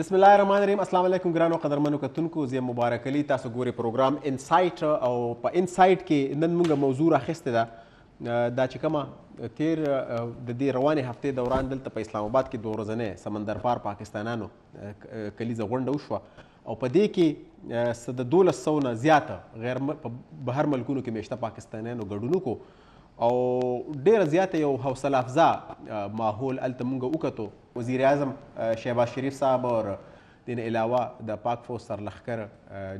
بسم الله الرحمن الرحیم. السلام علیکم ګرانو قدرمنو کتونکو، زه مبارک علي. تاسو ګورئ پروګرام انسایټ او په انسایټ کې نن موږ موضوع راخیستې ده دا چې کومه تیر د دې روانې هفتې دوران دلته په اسلام آباد کې 2 ورځنۍ سمندرپار پاکستانانو کلیزه غونډه وشوه او په دې کې څه د 1200 نه زیاته غیر بهر ملکونو کې میشته پاکستانیانو ګډون وکړو او ډېره زیاته یو حوصله افزا ماحول هلته موږ وکتو. وزیر اعظم شهباز شریف صاحب اور دین علاوه د پاک فوج سرلښکر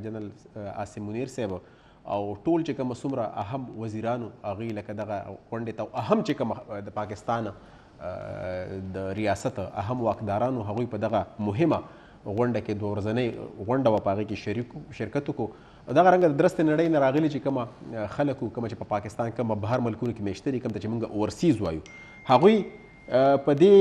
جنرال عاصم منیر صاحب او ټول چې کوم څومره اهم وزیرانو هغوی لکه دغه غونډې ته اهم چې کوم د پاکستان د ریاست اهم واکدارانو هغوی په دغه مهمه غونډه کې 2 ورځنۍ غونډه وه په هغې کې شرکت وکړو. دغه رنګه د درستې نړۍ نه راغلي چې کومه خلک وو کومه چې په پاکستان کومه بهر ملکونو کې میشته دي کوم ته چې موږ اورسیز وایو هغوی په دې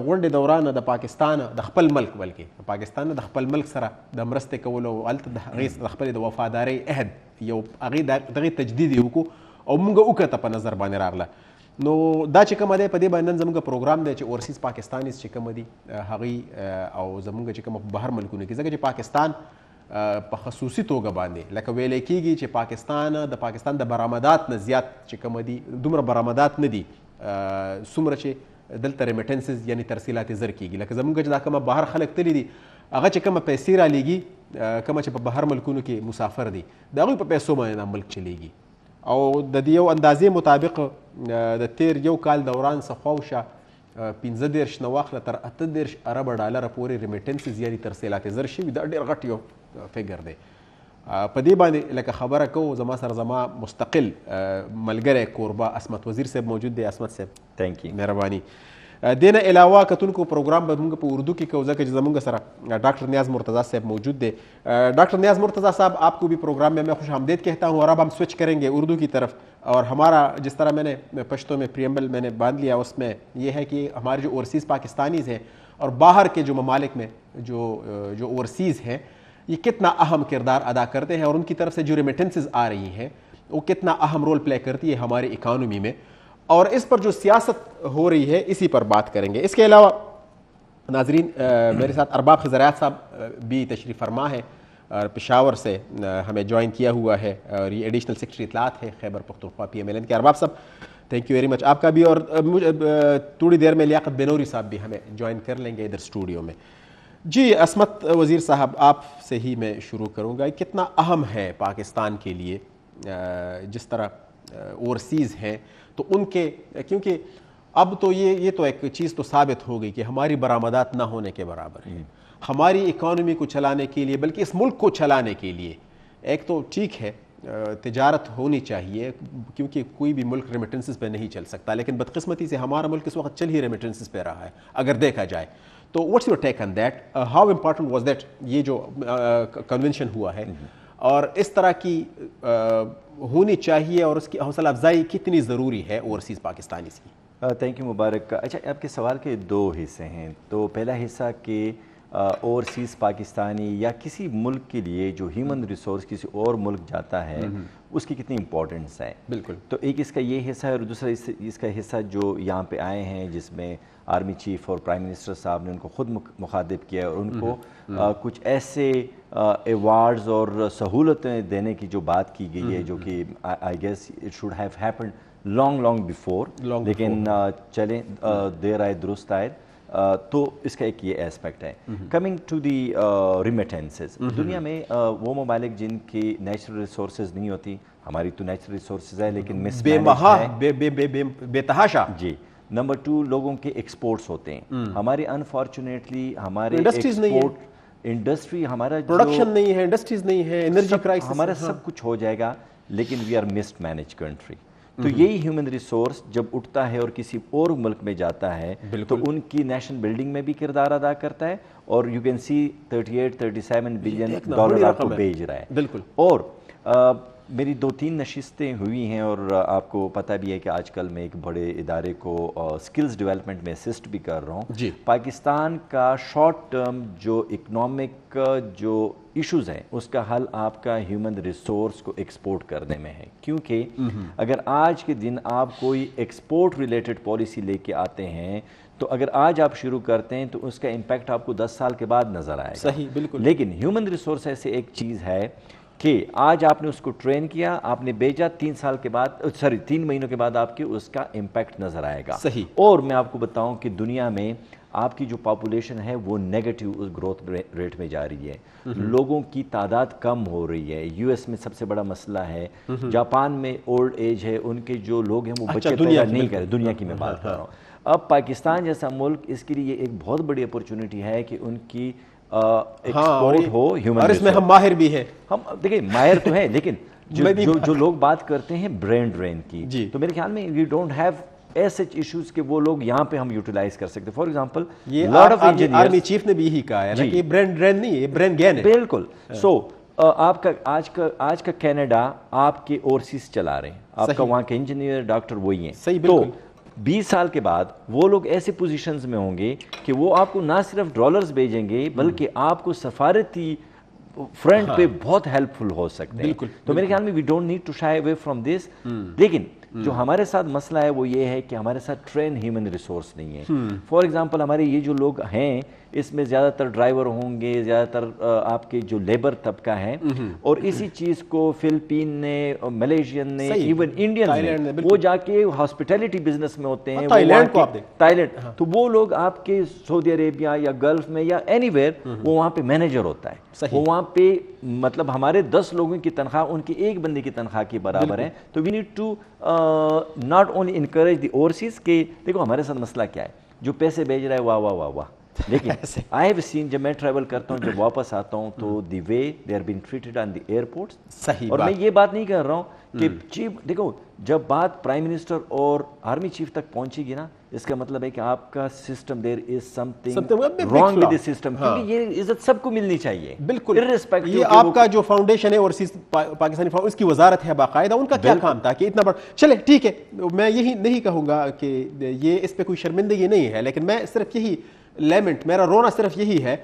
غونډې دوران د پاکستان د خپل ملک بلکې پاکستان د خپل ملک سره د مرستې کولو او هلته د هغې د خپلې د وفادارۍ عهد یو هغې دغې تجدید یې وکړو او موږ وکته په نظر باندې راغله. نو دا چې کومه دی په دې باندې نن زموږ پروګرام دی چې اورسیز پاکستانیز چې کومه دي هغوی او زموږ چې کومه په بهر ملکونو کې ځکه چې پاکستان په خصوصي توګه باندې لکه ویلی کېږي چې پاکستان د برآمدات نه زیات چې کومه دي دومره برآمدات نه دي څومره چې دلته ریمیټنسز یعنی ترسیلات زر کېږي. لکه زموږ چې دا کومه بهر خلک تللي دي هغه چې کومه پیسې رالیږي کومه چې په بهر ملکونو کې مسافر دي د هغوی په پیسو باندې دا ملک چلیږي او د دې یو اندازې مطابق د تیر یو کال دوران څخه خواوشا 15 نه واخله تر 18 ارب ډالره پورې ریمیټنسز یعنی ترسیلات زر شوي دا ډېر غټ یو فګر دی. په دې باندې لکه خبره کوو زما سره زما مستقل ملګری کوربه عصمت وزیر صاحب موجود دی. عصمت صاحب تھینک یو مهرباني. دین علاوہ کتونکو پروگرام به موږ په اردو کې کوو ځکه چې زموږ سره ڈاکٹر نیاز مرتضی صاحب موجود دے. ڈاکٹر نیاز مرتضی صاحب آپ کو بھی پروگرام میں خوش آمدید کہتا ہوں اور اب ہم سوئچ کریں گے اردو کی طرف اور ہمارا جس طرح میں نے پشتو میں پریمبل میں نے باندھ لیا اس میں یہ ہے کہ ہمارے جو اورسیز پاکستانیز ہیں اور باہر کے جو ممالک میں جو اورسیز ہیں یہ کتنا اہم کردار ادا کرتے ہیں اور ان کی طرف سے جو ریمیٹنسز آ رہی ہیں وہ کتنا اہم رول پلے کرتی ہے ہماری اکانومی میں اور اس پر جو سیاست ہو رہی ہے اسی پر بات کریں گے. اس کے علاوہ ناظرین میرے ساتھ ارباب خضریات صاحب بھی تشریف فرما ہے اور پشاور سے ہمیں جوائن کیا ہوا ہے اور یہ ایڈیشنل سیکرٹری اطلاعات ہے خیبر پختونخوا PMLN کے. ارباب صاحب تھینک یو ویری مچ آپ کا بھی اور تھوڑی دیر میں لیاقت بنوری صاحب بھی ہمیں جوائن کر لیں گے ادھر اسٹوڈیو میں. جی عصمت وزیر صاحب آپ سے ہی میں شروع کروں گا. کتنا اہم ہے پاکستان کے لیے جس طرح اورسیز ہیں تو ان کے کیونکہ اب تو یہ تو ایک چیز تو ثابت ہو گئی کہ ہماری برآمدات نہ ہونے کے برابر ہیں. ہماری اکانومی کو چلانے کے لیے بلکہ اس ملک کو چلانے کے لیے ایک تو ٹھیک ہے تجارت ہونی چاہیے کیونکہ کوئی بھی ملک ریمیٹنسز پہ نہیں چل سکتا لیکن بدقسمتی سے ہمارا ملک اس وقت چل ہی ریمیٹنسز پہ رہا ہے اگر دیکھا جائے تو what's your take on that how important was that یہ جو کنونشن ہوا ہے اور اس طرح کی ہونی چاہیے اور اس کی حوصلہ افزائی کتنی ضروری ہے اوورسیز پاکستانیز کی. تھینک یو مبارک. اچھا آپ کے سوال کے 2 حصے ہیں. تو پہلا حصہ کہ اوورسیز پاکستانی یا کسی ملک کے لیے جو ہیومن ریسورس کسی اور ملک جاتا ہے اس کی کتنی امپورٹنس ہے. بالکل. تو ایک اس کا یہ حصہ ہے اور دوسرا اس کا حصہ جو یہاں پہ آئے ہیں جس میں آرمی چیف اور پرائم منسٹر صاحب نے ان کو خود مخاطب کیا اور ان کو کچھ ایسے ایوارڈز اور سہولتیں دینے کی جو بات کی گئی ہے جو کہ I guess it should have happened long before لیکن چلیں دیر آئے درست آئے. تو اس کا ایک یہ ایسپیکٹ ہے. کمنگ ٹو دی ریمیٹنسز دنیا میں وہ ممالک جن کی نیچرل ریسورسز نہیں ہوتی ہماری تو نیچرل ریسورسز ہے لیکن بے تحاشا. جی. نمبر 2 لوگوں کے ایکسپورٹس ہوتے ہیں ہمارے انفارچونیٹلی ہمارے انڈسٹری ہمارا پروڈکشن نہیں ہے انڈسٹریز نہیں ہے انرجی کرائسس ہمارا سب کچھ ہو جائے گا لیکن we are mismanaged country. تو یہی ہیومن ریسورس جب اٹھتا ہے اور کسی اور ملک میں جاتا ہے تو ان کی نیشنل بلڈنگ میں بھی کردار ادا کرتا ہے اور یو کین سی $38-37 بلین آپ کو بھیج رہا ہے. بالکل. اور میری 2-3 نشستیں ہوئی ہیں اور آپ کو پتہ بھی ہے کہ آج کل میں ایک بڑے ادارے کو سکلز ڈیولپمنٹ میں اسسٹ بھی کر رہا ہوں. پاکستان کا شارٹ ٹرم جو اکنامک جو ایشوز ہیں اس کا حل آپ کا ہیومن ریسورس کو ایکسپورٹ کرنے میں ہے, کیونکہ اگر آج کے دن آپ کوئی ایکسپورٹ ریلیٹڈ پالیسی لے کے آتے ہیں تو اگر آج آپ شروع کرتے ہیں تو اس کا امپیکٹ آپ کو 10 سال کے بعد نظر آئے گا. صحیح, بالکل. لیکن ہیومن ریسورس ایسے ایک چیز ہے کہ آج آپ نے اس کو ٹرین کیا, آپ نے بھیجا, 3 مہینوں کے بعد آپ کے اس کا امپیکٹ نظر آئے گا. صحیح. اور میں آپ کو بتاؤں کہ دنیا میں آپ کی جو پاپولیشن ہے وہ نیگیٹو گروتھ ریٹ میں جا رہی ہے, لوگوں کی تعداد کم ہو رہی ہے. یو ایس میں سب سے بڑا مسئلہ ہے, جاپان میں اولڈ ایج ہے, ان کے جو لوگ ہیں وہ بچے پیدا نہیں کر رہے, دنیا کی میں بات کر رہا ہوں. اب پاکستان جیسا ملک اس کے لیے ایک بہت بڑی اپرچونٹی ہے کہ ان کی ایکسپورٹ ہو ہیومن, اور اس میں ہم ماہر بھی ہیں. ہم دیکھیں ماہر تو ہیں, لیکن جو لوگ بات کرتے ہیں برین ڈرین کی, تو میرے خیال میں وی ڈونٹ ہیو ایسے ایشوز کہ وہ لوگ یہاں پہ ہم یوٹیلائز کر سکتے. فار ایگزامپل یہ آرمی چیف نے بھی یہی کہا ہے کہ یہ برین ڈرین نہیں ہے, یہ برین گین ہے. بالکل. سو آپ کا آج کا کینیڈا آپ کے اوورسیز چلا رہے ہیں, آپ کا وہاں کے انجینئر ڈاکٹر وہی ہیں. صحیح, بالکل. 20 سال کے بعد وہ لوگ ایسے پوزیشنز میں ہوں گے کہ وہ آپ کو نہ صرف ڈالرز بھیجیں گے بلکہ آپ کو سفارتی فرنٹ پہ بہت ہیلپ فل ہو سکتے ہیں. تو میرے خیال میں we don't need to shy away from this. لیکن جو ہمارے ساتھ مسئلہ ہے وہ یہ ہے کہ ہمارے ساتھ ٹرین ہیومن ریسورس نہیں ہے. فار ایگزامپل ہمارے یہ جو لوگ ہیں اس میں زیادہ تر ڈرائیور ہوں گے, زیادہ تر آپ کے جو لیبر طبقہ ہیں, اور اسی چیز کو فلپین نے, ملیشین نے, ایون انڈین نے, وہ جا کے ہاسپٹیلٹی بزنس میں ہوتے ہیں. تھائی لینڈ, تو وہ لوگ آپ کے سعودی عربیہ یا گلف میں یا اینی ویئر وہ وہاں پہ مینیجر ہوتا ہے. وہ وہاں پہ مطلب ہمارے 10 لوگوں کی تنخواہ ان کی ایک بندے کی تنخواہ کے برابر ہے. تو we need to not only encourage the overseas کہ دیکھو ہمارے ساتھ مسئلہ کیا ہے, جو پیسے بھیج رہا ہے واہ واہ واہ واہ, لیکن آئی ہیو سین جب میں ٹریول کرتا ہوں, جب واپس آتا ہوں تو the way they are being treated on the airports. صحیح. اور میں یہ بات نہیں کر رہا ہوں کہ چیف, دیکھو جب بات پرائم منسٹر اور آرمی چیف تک پہنچے گی نا, اس کا مطلب ہے کہ آپ کا system there is some thing wrong with this system, کیونکہ یہ عزت سب کو ملنی چاہیے. بالکل. یہ آپ کا جو فاؤنڈیشن ہے اوورسیز پاکستانی فاؤنڈیشن, اس کی وزارت ہے باقاعدہ, ان کا کیا کام تھا کہ اتنا بڑا. چلے ٹھیک ہے, میں یہی نہیں کہوں گا کہ یہ اس پہ کوئی شرمندگی نہیں ہے, لیکن میں صرف یہی لیمنٹ, میرا رونا صرف یہی ہے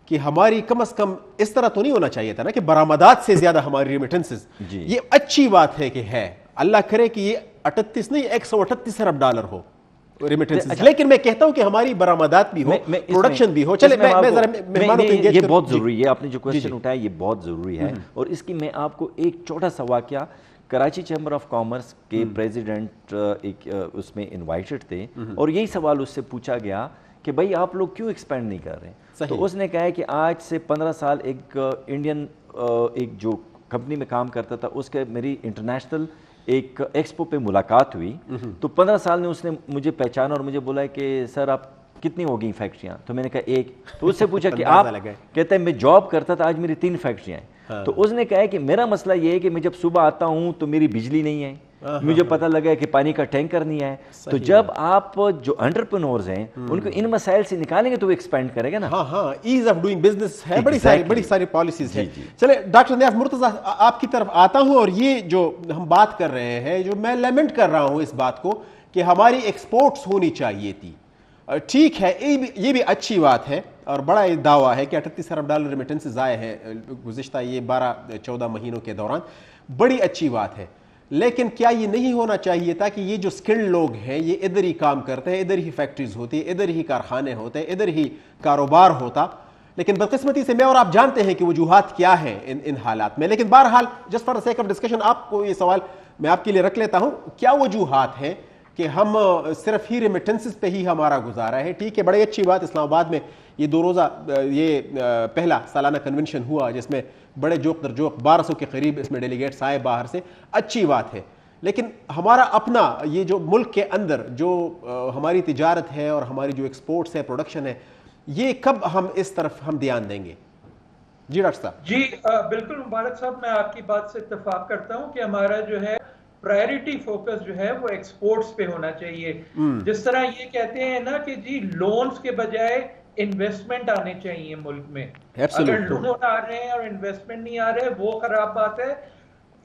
کہ ہماری کم از کم اس طرح تو نہیں ہونا چاہیے تھا نا کہ برآمدات سے زیادہ ہماری ریمیٹنسز. یہ اچھی بات ہے کہ ہے, اللہ کرے کہ یہ 38 نہیں 138 ارب ڈالر ہو ریمیٹنسز, لیکن میں کہتا ہوں کہ ہماری برآمدات بھی ہو, پروڈکشن بھی ہو. چلے میں ذرا مہمانوں کو انگیج یہ بہت ضروری ہے, آپ نے جو کوسچن اٹھایا یہ بہت ضروری ہے. اور اس کی میں آپ کو ایک چھوٹا سا واقعہ, کراچی چیمبر آف کامرس کے پریزیڈنٹ ایک اس میں انوائٹڈ تھے, اور یہی سوال اس سے پوچھا گیا کہ بھائی آپ لوگ کیوں ایکسپینڈ نہیں کر رہے ہیں. تو اس نے کہا کہ آج سے 15 سال ایک انڈین ایک جو کمپنی میں کام کرتا تھا, اس کے میری انٹرنیشنل ایک ایکسپو پہ ملاقات ہوئی, تو 15 سال نے اس نے مجھے پہچانا اور مجھے بولا کہ سر آپ کتنی ہو گئی فیکٹریاں. تو میں نے کہا ایک. تو اس سے پوچھا کہ آپ, کہتا ہے میں جاب کرتا تھا, آج میری 3 فیکٹریاں ہیں. تو اس نے کہا کہ میرا مسئلہ یہ ہے کہ میں جب صبح آتا ہوں تو میری بجلی نہیں ہے, مجھے پتہ لگا کہ پانی کا ٹینکر نہیں ہے. تو جب آپ جو انٹرپرینورز ہیں ان کو ان مسائل سے نکالیں گے تو وہ ایکسپینڈ کرے گا نا. ہاں, ایز آف ڈوئنگ بزنس ہے, بڑی ساری پالیسیز ہیں. چلے ڈاکٹر نیاز مرتضیٰ آپ کی طرف آتا ہوں, اور یہ جو ہم بات کر رہے ہیں, جو میں لیمنٹ کر رہا ہوں اس بات کو کہ ہماری ایکسپورٹس ہونی چاہیے تھی. ٹھیک ہے, یہ بھی اچھی بات ہے, اور بڑا دعویٰ ہے کہ 38 ارب ڈالر ریمیٹنسز آئے ہیں گزشتہ یہ 12-14 مہینوں کے دوران, بڑی اچھی بات ہے. لیکن کیا یہ نہیں ہونا چاہیے تھا کہ یہ جو سکلڈ لوگ ہیں یہ ادھر ہی کام کرتے ہیں, ادھر ہی فیکٹریز ہوتی ہے, ادھر ہی کارخانے ہوتے ہیں, ادھر ہی کاروبار ہوتا. لیکن بدقسمتی سے میں اور آپ جانتے ہیں کہ وجوہات کیا ہیں ان حالات میں. لیکن بہرحال just for sake of discussion آپ کو یہ سوال میں آپ کے لیے رکھ لیتا ہوں, کیا وجوہات ہیں کہ ہم صرف ہی ریمیٹنسز پہ ہی ہمارا گزارا ہے. ٹھیک ہے, بڑی اچھی بات, اسلام آباد میں یہ 2 روزہ یہ پہلا سالانہ کنونشن ہوا جس میں بڑے جوک در جوک 1200 کے قریب اس میں ڈیلیگیٹس آئے باہر سے, اچھی بات ہے. لیکن ہمارا اپنا یہ جو ملک کے اندر جو ہماری تجارت ہے اور ہماری جو ایکسپورٹس ہے, پروڈکشن ہے, یہ کب ہم اس طرف ہم دھیان دیں گے؟ جی ڈاکٹر صاحب. جی بالکل مبارک صاحب, میں آپ کی بات سے اتفاق کرتا ہوں کہ ہمارا جو ہے پرائرٹی فوکس جو ہے وہ ایکسپورٹس پہ ہونا چاہیے. جس طرح یہ کہتے ہیں نا کہ جی لونز کے بجائے انویسٹمنٹ آنے چاہیے ملک میں. اگر لون آ رہے ہیں اور انویسٹمنٹ نہیں آ رہے وہ خراب بات ہے.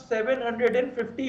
$750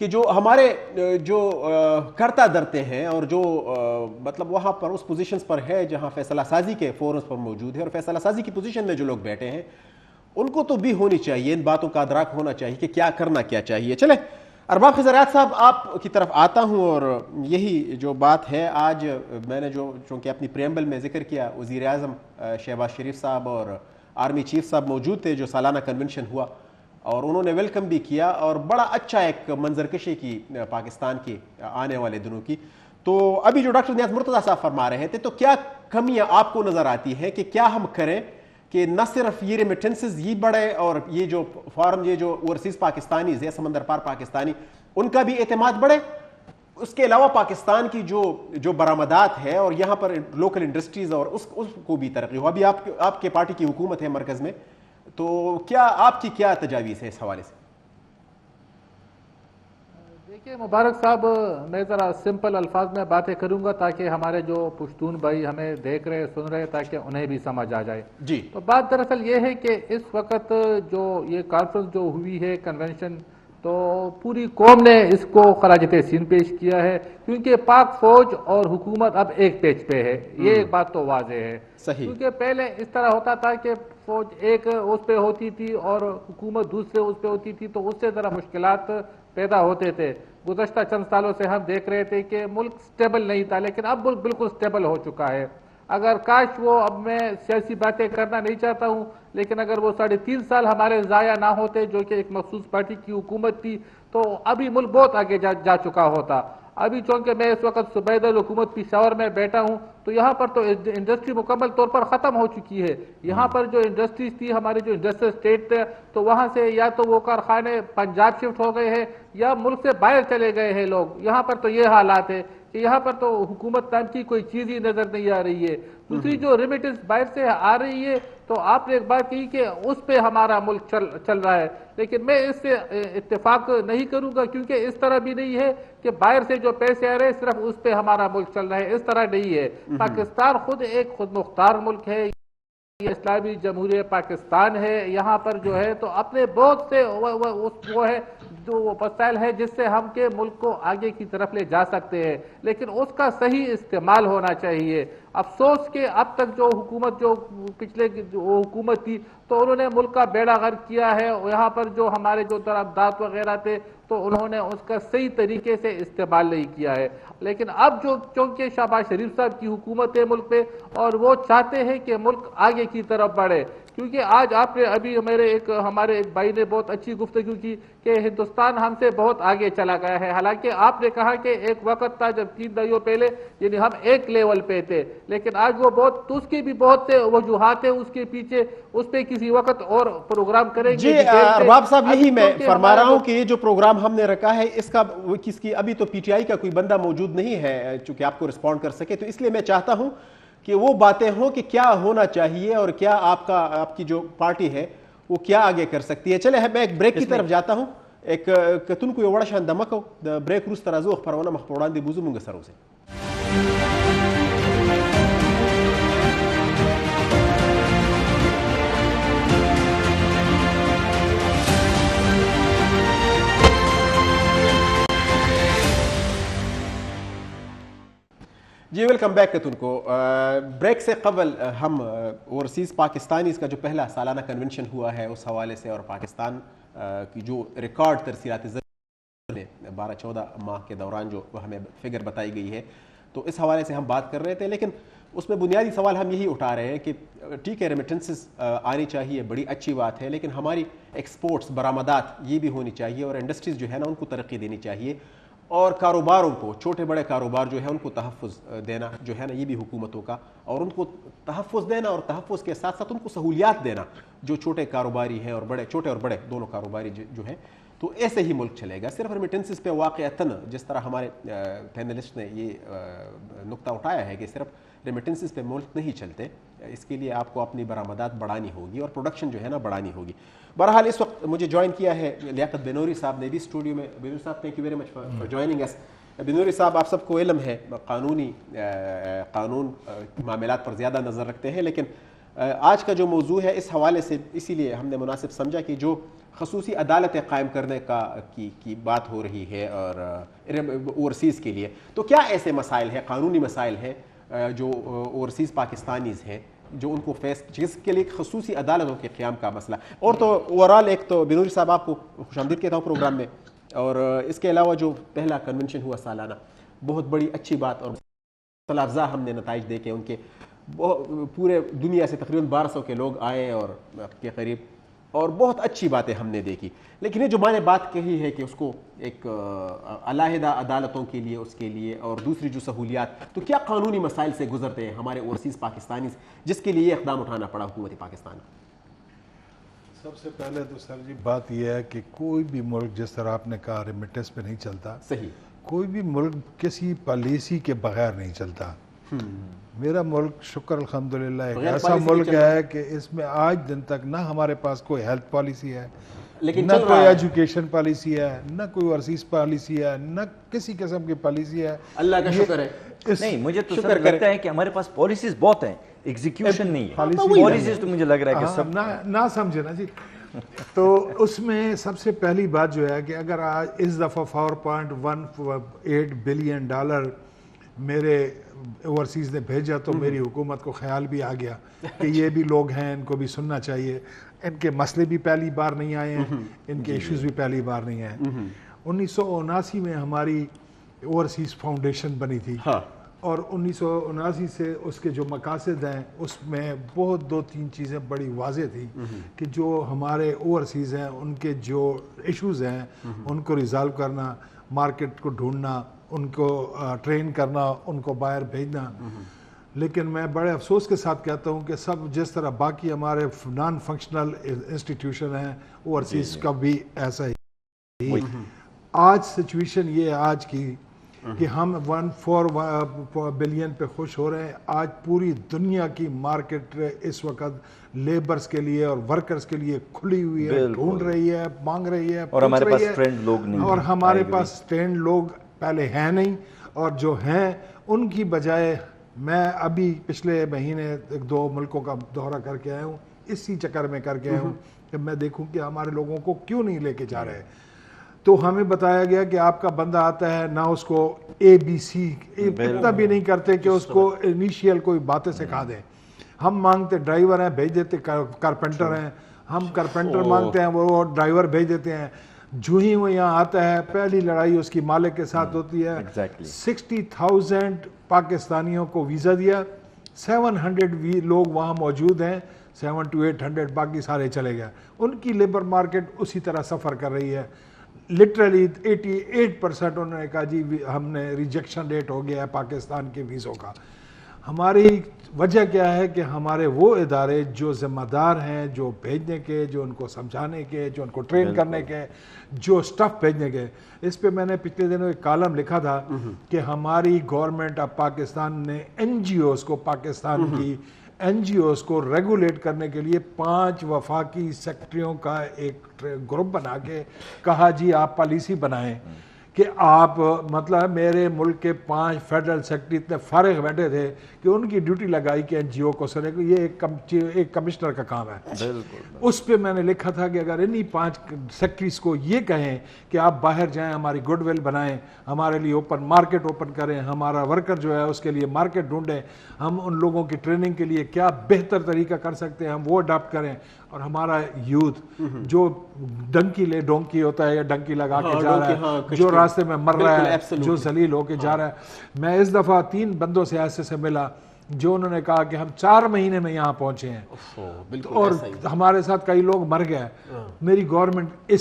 کہ جو ہمارے جو کرتا درتے ہیں اور جو مطلب وہاں پر اس پوزیشنز پر ہے جہاں فیصلہ سازی کے فورمز پر موجود ہے اور فیصلہ سازی کی پوزیشن میں جو لوگ بیٹھے ہیں ان کو تو بھی ہونی چاہیے، ان باتوں کا ادراک ہونا چاہیے کہ کیا کرنا کیا چاہیے. چلے ارباب خضر ایاز صاحب آپ کی طرف آتا ہوں، اور یہی جو بات ہے آج میں نے جو چونکہ اپنی پریمبل میں ذکر کیا، وزیر اعظم شہباز شریف صاحب اور آرمی چیف صاحب موجود تھے جو سالانہ کنونشن ہوا، اور انہوں نے ویلکم بھی کیا اور بڑا اچھا ایک منظر کشی کی پاکستان کی آنے والے دنوں کی. تو ابھی جو ڈاکٹر نیاز مرتضیٰ صاحب فرما رہے تھے، تو کیا کمیاں آپ کو نظر آتی ہیں کہ کیا ہم کریں کہ نہ صرف یہ ریمیٹنسز یہ بڑھے اور یہ جو فارن یہ جو اوورسیز پاکستانیز ہے سمندر پار پاکستانی ان کا بھی اعتماد بڑھے، اس کے علاوہ پاکستان کی جو برآمدات ہے اور یہاں پر لوکل انڈسٹریز اور اس کو بھی ترقی ہو. ابھی آپ کے پارٹی کی حکومت ہے مرکز میں، تو کیا آپ کی کیا تجاویز ہے اس حوالے سے؟ دیکھیے مبارک صاحب، میں ذرا سمپل الفاظ میں باتیں کروں گا تاکہ ہمارے جو پشتون بھائی ہمیں دیکھ رہے سن رہے تاکہ انہیں بھی سمجھ آ جائے. جی تو بات دراصل یہ ہے کہ اس وقت جو یہ کانفرنس جو ہوئی ہے کنونشن، تو پوری قوم نے اس کو خراج تحسین پیش کیا ہے، کیونکہ پاک فوج اور حکومت اب ایک پیج پہ ہے. یہ ایک بات تو واضح ہے. صحیح. کیونکہ پہلے اس طرح ہوتا تھا کہ فوج ایک اس پہ ہوتی تھی اور حکومت دوسرے اس پہ ہوتی تھی، تو اس سے ذرا مشکلات پیدا ہوتے تھے. گزشتہ چند سالوں سے ہم دیکھ رہے تھے کہ ملک سٹیبل نہیں تھا، لیکن اب ملک بالکل سٹیبل ہو چکا ہے. اگر کاش وہ، اب میں سیاسی باتیں کرنا نہیں چاہتا ہوں، لیکن اگر وہ 3.5 سال ہمارے ضائع نہ ہوتے جو کہ ایک مخصوص پارٹی کی حکومت تھی، تو ابھی ملک بہت آگے جا چکا ہوتا. ابھی چونکہ میں اس وقت صوبہ حکومت پشاور میں بیٹھا ہوں، تو یہاں پر تو انڈسٹری مکمل طور پر ختم ہو چکی ہے. یہاں پر جو انڈسٹریز تھی، ہمارے جو انڈسٹریل اسٹیٹ تھے، تو وہاں سے یا تو وہ کارخانے پنجاب شفٹ ہو گئے ہیں یا ملک سے باہر چلے گئے ہیں لوگ. یہاں پر تو یہ حالات ہے کہ یہاں پر تو حکومت نام کی کوئی چیز ہی نظر نہیں آ رہی ہے. دوسری جو ریمیٹنس باہر سے آ رہی ہے، تو آپ نے ایک بات کہی کہ اس پہ ہمارا ملک چل رہا ہے، لیکن میں اس سے اتفاق نہیں کروں گا، کیونکہ اس طرح بھی نہیں ہے کہ باہر سے جو پیسے آ رہے ہیں صرف اس پہ ہمارا ملک چل رہا ہے. اس طرح نہیں ہے. پاکستان خود ایک خود مختار ملک ہے، اسلامی جمہوریہ پاکستان ہے. یہاں پر جو ہے تو اپنے بہت سے وہ ہے جو وسائل ہے جس سے ہم کے ملک کو آگے کی طرف لے جا سکتے ہیں، لیکن اس کا صحیح استعمال ہونا چاہیے. افسوس کہ اب تک جو حکومت جو پچھلے حکومت تھی، تو انہوں نے ملک کا بیڑا غرق کیا ہے. یہاں پر جو ہمارے جو درآمدات وغیرہ تھے، تو انہوں نے اس کا صحیح طریقے سے استعمال نہیں کیا ہے. لیکن اب جو چونکہ شہباز شریف صاحب کی حکومت ہے ملک پہ، اور وہ چاہتے ہیں کہ ملک آگے کی طرف بڑھے. کیونکہ آج آپ نے ابھی ہمارے ایک بھائی نے بہت اچھی گفتگو کی کہ ہندوستان ہم سے بہت آگے چلا گیا ہے. حالانکہ آپ نے کہا کہ ایک وقت تھا جب 3 دہائیوں پہلے یعنی ہم ایک لیول پہ تھے، لیکن آج وہ بہت، تو اس کے بھی بہت سے وجوہات ہیں اس کے پیچھے. اس پہ کسی وقت اور پروگرام کریں گے. جی ارباب صاحب، یہی میں فرما رہا ہوں کہ یہ جو پروگرام ہم نے رکھا ہے اس کا ابھی تو پی ٹی آئی کا کوئی بندہ موجود نہیں ہے چونکہ آپ کو رسپونڈ کر سکے، تو اس لیے میں چاہتا ہوں کہ وہ باتیں ہوں کہ کیا ہونا چاہیے اور کیا آپ کی جو پارٹی ہے وہ کیا آگے کر سکتی ہے. چلے میں ایک بریک کی طرف جاتا ہوں. ایک کتن کو وڑا شان دمکو بریک روز ترازو خبرونه مخبران دی بوزو مونږ سره اوسئ. جی ویلکم بیک کتن کو. بریک سے قبل ہم اوورسیز پاکستانیز کا جو پہلا سالانہ کنونشن ہوا ہے اس حوالے سے اور پاکستان کی جو ریکارڈ ترسیلات زر 12-14 ماہ کے دوران جو ہمیں فگر بتائی گئی ہے، تو اس حوالے سے ہم بات کر رہے تھے. لیکن اس میں بنیادی سوال ہم یہی اٹھا رہے ہیں کہ ٹھیک ہے ریمیٹنسز آنی چاہیے، بڑی اچھی بات ہے، لیکن ہماری ایکسپورٹس برآمدات یہ بھی ہونی چاہیے اور انڈسٹریز جو ہے نا ان کو ترقی دینی چاہیے، اور کاروباروں کو، چھوٹے بڑے کاروبار جو ہے ان کو تحفظ دینا جو ہے نا یہ بھی حکومتوں کا، اور ان کو تحفظ دینا اور تحفظ کے ساتھ ساتھ ان کو سہولیات دینا جو چھوٹے کاروباری ہیں اور بڑے، چھوٹے اور بڑے دونوں کاروباری جو ہیں. تو ایسے ہی ملک چلے گا. صرف ریمیٹنسز پہ واقعتاً جس طرح ہمارے پینلسٹ نے یہ نقطہ اٹھایا ہے کہ صرف ریمیٹنسز پہ ملک نہیں چلتے، اس کے لیے آپ کو اپنی برآمدات بڑھانی ہوگی اور پروڈکشن جو ہے نا بڑھانی ہوگی. بہرحال اس وقت مجھے جوائن کیا ہے لیاقت بنوری صاحب نے بھی اسٹوڈیو میں. بنوری صاحب thank you very much for joining اس. بنوری صاحب، آپ سب کو علم ہے قانون معاملات پر زیادہ نظر رکھتے ہیں، لیکن آج کا جو موضوع ہے اس حوالے سے اسی لیے ہم نے مناسب سمجھا کہ جو خصوصی عدالتیں قائم کرنے کی بات ہو رہی ہے اور اوورسیز کے لیے. تو کیا ایسے مسائل ہیں, قانونی مسائل ہیں جو اوورسیز پاکستانیز ہیں جو ان کو فیس, جس کے لیے خصوصی عدالتوں کے قیام کا مسئلہ. اور تو اوورال ایک تو بنوری صاحب آپ کو خوش آمدید کہتا ہوں پروگرام میں, اور اس کے علاوہ جو پہلا کنونشن ہوا سالانہ, بہت بڑی اچھی بات اور حوصلہ افزا ہم نے نتائج دیکھے ان کے. پورے دنیا سے تقریباً 1200 کے لوگ آئے اور کے قریب, اور بہت اچھی باتیں ہم نے دیکھی. لیکن یہ جو میں نے بات کہی ہے کہ اس کو ایک علیحدہ عدالتوں کے لیے, اس کے لیے, اور دوسری جو سہولیات, تو کیا قانونی مسائل سے گزرتے ہیں ہمارے اوورسیز پاکستانیز جس کے لیے یہ اقدام اٹھانا پڑا حکومت پاکستان کو؟ سب سے پہلے تو سر جی بات یہ ہے کہ کوئی بھی ملک, جس طرح آپ نے کہا ریمیٹنس پہ نہیں چلتا, صحیح, کوئی بھی ملک کسی پالیسی کے بغیر نہیں چلتا. میرا ملک شکر الحمدللہ ایک ایسا ملک ہے کہ اس میں آج دن تک نہ ہمارے پاس کوئی ہیلتھ پالیسی ہے, نہ کوئی ایجوکیشن پالیسی ہے, نہ کوئی اوورسیز پالیسی ہے, نہ کسی قسم کی پالیسی ہے. اللہ کا شکر ہے. نہیں, مجھے تو سر لگتا ہے کہ ہمارے پاس پالیسیز بہت ہیں, ایگزیکیوشن نہیں ہے. پالیسیز تو مجھے لگ رہا ہے کہ سب نہ سمجھے نا جی. تو اس میں سب سے پہلی بات جو ہے کہ اگر آج اس دفعہ $4.18 بلین میرے اوورسیز نے بھیجا تو میری حکومت کو خیال بھی آ گیا کہ یہ بھی لوگ ہیں, ان کو بھی سننا چاہیے. ان کے مسئلے بھی پہلی بار نہیں آئے ہیں, ان کے ایشوز بھی پہلی بار نہیں آئے. 1979 میں ہماری اوورسیز فاؤنڈیشن بنی تھی, اور 1979 سے اس کے جو مقاصد ہیں اس میں بہت 2-3 چیزیں بڑی واضح تھی کہ جو ہمارے اوورسیز ہیں ان کے جو ایشوز ہیں ان کو ریزالو کرنا, مارکیٹ کو ڈھونڈنا, ان کو ٹرین کرنا, ان کو باہر بھیجنا. لیکن میں بڑے افسوس کے ساتھ کہتا ہوں کہ سب جس طرح باقی ہمارے نان فنکشنل انسٹیٹیوشن ہیں, اوورسیز کا بھی ایسا ہی. آج سچویشن یہ ہے آج کی کہ ہم 1.4 بلین پہ خوش ہو رہے ہیں. آج پوری دنیا کی مارکیٹ اس وقت لیبرز کے لیے اور ورکرز کے لیے کھلی ہوئی ہے, ڈھونڈ رہی ہے, مانگ رہی ہے, اور ہمارے پاس ٹرینڈ لوگ نہیں, اور ہمارے پاس ٹرینڈ لوگ پہلے ہیں نہیں, اور جو ہیں ان کی بجائے میں ابھی پچھلے مہینے 2 ملکوں کا دورہ کر کے آیا ہوں, اسی چکر میں کر کے آیا ہوں کہ میں دیکھوں کہ ہمارے لوگوں کو کیوں نہیں لے کے جا رہے. تو ہمیں بتایا گیا کہ آپ کا بندہ آتا ہے, نہ اس کو ABC اتنا بھی نہیں کرتے کہ اس کو انیشیل کوئی باتیں سکھا دیں. ہم مانگتے ڈرائیور ہیں, بھیج دیتے کارپینٹر ہیں, ہم کارپینٹر مانگتے ہیں, وہ ڈرائیور بھیج دیتے ہیں. جو ہی وہ یہاں آتا ہے پہلی لڑائی اس کی مالک کے ساتھ ہوتی ہے. 60,000 پاکستانیوں کو ویزا دیا, 700 لوگ وہاں موجود ہیں, 700 to 800 باقی سارے چلے گئے. ان کی لیبر مارکیٹ اسی طرح سفر کر رہی ہے. لٹرلی 88% انہوں نے کہا جی ہم نے ریجیکشن ریٹ ہو گیا ہے پاکستان کے ویزوں کا. ہماری وجہ کیا ہے کہ ہمارے وہ ادارے جو ذمہ دار ہیں, جو بھیجنے کے, جو ان کو سمجھانے کے, جو ان کو ٹرین کرنے کے, جو سٹف بھیجنے کے. اس پہ میں نے پچھلے دنوں ایک کالم لکھا تھا کہ ہماری گورنمنٹ آف پاکستان نے NGOs کو, پاکستان کی NGOs کو ریگولیٹ کرنے کے لیے 5 وفاقی سیکٹریوں کا ایک گروپ بنا کے کہا جی آپ پالیسی بنائیں کہ آپ, مطلب میرے ملک کے 5 فیڈرل سیکٹری اتنے فارغ بیٹھے تھے کہ ان کی ڈیوٹی لگائی کہ NGO کو سنے کو, یہ ایک کمشنر کا کام ہے. اس پہ میں نے لکھا تھا کہ اگر انہی 5 سیکٹریز کو یہ کہیں کہ آپ باہر جائیں, ہماری گڈ ول بنائیں, ہمارے لیے اوپن مارکیٹ اوپن کریں, ہمارا ورکر جو ہے اس کے لیے مارکیٹ ڈھونڈیں, ہم ان لوگوں کی ٹریننگ کے لیے کیا بہتر طریقہ کر سکتے ہیں ہم وہ اڈاپٹ کریں, اور ہمارا یوتھ جو ڈونکی ہوتا ہے یا ڈنکی لگا کے جا رہا ہے, جو راستے میں مر رہا ہے, جو ذلیل ہو کے جا رہا ہے. میں اس دفعہ 3 بندوں سے ایسے سے ملا جو انہوں نے کہا کہ ہم 4 مہینے میں یہاں پہنچے ہیں, اور ہمارے ساتھ کئی لوگ مر گئے. میری گورنمنٹ